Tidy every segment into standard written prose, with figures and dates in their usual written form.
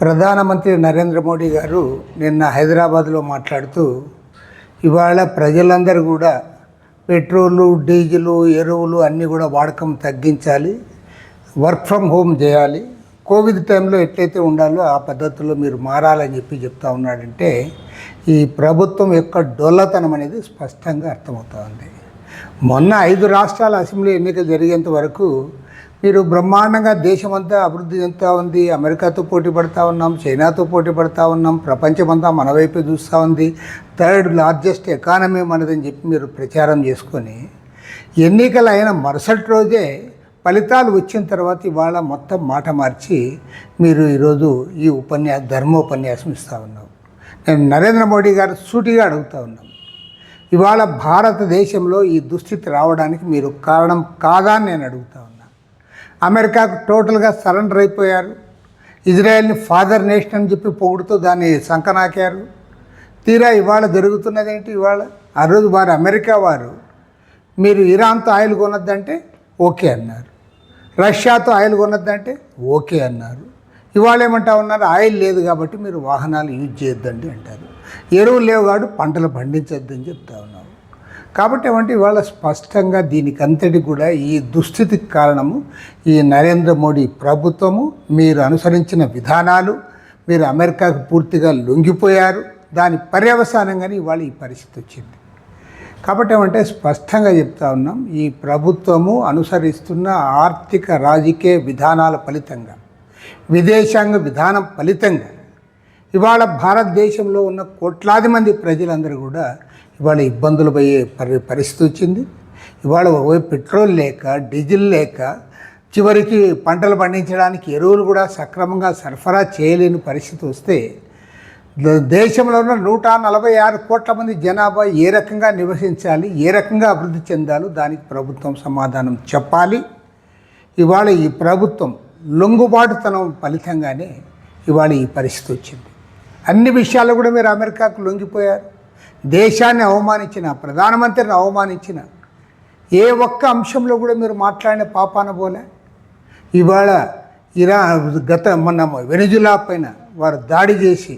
ప్రధానమంత్రి నరేంద్ర మోడీ గారు నిన్న హైదరాబాద్లో మాట్లాడుతూ ఇవాళ ప్రజలందరూ కూడా పెట్రోలు, డీజిలు, ఎరువులు అన్నీ కూడా వాడకం తగ్గించాలి, వర్క్ ఫ్రమ్ హోమ్ చేయాలి, కోవిడ్ టైంలో ఎట్లయితే ఉండాలో ఆ పద్ధతుల్లో మీరు మారాలని చెప్తా ఉన్నాడంటే ఈ ప్రభుత్వం యొక్క డొల్లతనం అనేది స్పష్టంగా అర్థమవుతూ ఉంది. మొన్న 5 రాష్ట్రాల అసెంబ్లీ ఎన్నికలు జరిగేంత వరకు మీరు బ్రహ్మాండంగా దేశమంతా అభివృద్ధి చెందుతూ ఉంది, అమెరికాతో పోటీ పడుతూ ఉన్నాం, చైనాతో పోటీ పడుతూ ఉన్నాం, ప్రపంచమంతా మన వైపే చూస్తూ ఉంది, 3rd లార్జెస్ట్ ఎకానమీ మనదని చెప్పి మీరు ప్రచారం చేసుకొని ఎన్నికలు అయిన మరుసటి రోజే ఫలితాలు వచ్చిన తర్వాత ఇవాళ మొత్తం మాట మార్చి మీరు ఈరోజు ఈ ధర్మోపన్యాసం ఇస్తూ ఉన్నాం. నేను నరేంద్ర మోడీ గారు సూటిగా అడుగుతూ ఉన్నాం, ఇవాళ భారతదేశంలో ఈ దుస్థితి రావడానికి మీరు కారణం కాదా అని నేను అడుగుతా ఉన్నా. అమెరికాకు టోటల్గా సరెండర్ అయిపోయారు, ఇజ్రాయెల్ని ఫాదర్ నేషన్ అని చెప్పి పొగుడుతూ దాన్ని సంకనాకారు. తీరా ఇవాళ జరుగుతున్నది ఏంటి? ఇవాళ ఆ రోజు అమెరికా వారు మీరు ఇరాన్తో ఆయిల్ కొనొద్దంటే ఓకే అన్నారు, రష్యాతో ఆయిల్ కొనొద్దంటే ఓకే అన్నారు. ఇవాళ ఏమంటా ఉన్నారు, ఆయిల్ లేదు కాబట్టి మీరు వాహనాలు యూజ్ చేయొద్దండి అంటారు, ఎరువులు లేవు కాబట్టి పంటలు పండించొద్దని చెప్తా ఉన్నారు. కాబట్టి ఏమంటే ఇవాళ స్పష్టంగా దీనికంతటి కూడా ఈ దుస్థితికి కారణము ఈ నరేంద్ర మోడీ ప్రభుత్వము, మీరు అనుసరించిన విధానాలు, మీరు అమెరికాకు పూర్తిగా లొంగిపోయారు, దాని పర్యవసానంగానే ఇవాళ ఈ పరిస్థితి వచ్చింది. కాబట్టి ఏమంటే స్పష్టంగా చెప్తా ఉన్నాం, ఈ ప్రభుత్వము అనుసరిస్తున్న ఆర్థిక రాజకీయ విధానాల ఫలితంగా, విదేశాంగ విధానం ఫలితంగా ఇవాళ భారతదేశంలో ఉన్న కోట్లాది మంది ప్రజలందరూ కూడా ఇవాళ ఇబ్బందులు పోయే పరిస్థితి వచ్చింది. ఇవాళ పెట్రోల్ లేక, డీజిల్ లేక, చివరికి పంటలు పండించడానికి ఎరువులు కూడా సక్రమంగా సరఫరా చేయలేని పరిస్థితి వస్తే దేశంలో ఉన్న 146 కోట్ల మంది జనాభా ఏ రకంగా నివసించాలి, ఏ రకంగా అభివృద్ధి చెందాలో దానికి ప్రభుత్వం సమాధానం చెప్పాలి. ఇవాళ ఈ ప్రభుత్వం లొంగుబాటుతనం ఫలితంగానే ఇవాళ ఈ పరిస్థితి వచ్చింది. అన్ని విషయాల్లో కూడా మీరు అమెరికాకు లొంగిపోయారు, దేశాన్ని అవమానించిన, ప్రధానమంత్రిని అవమానించిన ఏ ఒక్క అంశంలో కూడా మీరు మాట్లాడిన పాపాన పోలే. ఇవాళ మొన్న వెనిజులా పైన వారు దాడి చేసి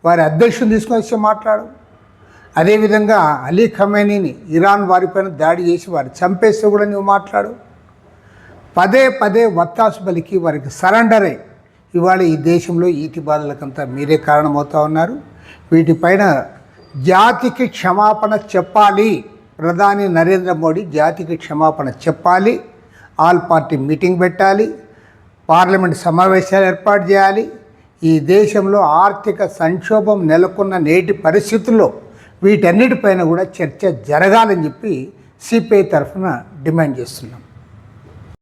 వారి అధ్యక్షుని తీసుకొని వచ్చి మాట్లాడు. అదేవిధంగా అలీ ఖమేనీని ఇరాన్ వారిపైన దాడి చేసి వారు చంపేస్తే కూడా నువ్వు మాట్లాడు. పదే పదే వత్తాసు పలికి వారికి సరెండర్ అయి ఇవాళ ఈ దేశంలో ఈటి బాధలకంతా మీరే కారణమవుతూ ఉన్నారు. వీటిపైన జాతికి క్షమాపణ చెప్పాలి. ప్రధాని నరేంద్ర మోడీ జాతికి క్షమాపణ చెప్పాలి. ఆల్ పార్టీ మీటింగ్ పెట్టాలి, పార్లమెంట్ సమావేశాలు ఏర్పాటు చేయాలి. ఈ దేశంలో ఆర్థిక సంక్షోభం నెలకొన్న నేటి పరిస్థితుల్లో వీటన్నిటిపైన కూడా చర్చ జరగాలని చెప్పి సిపిఐ తరఫున డిమాండ్ చేస్తున్నాం.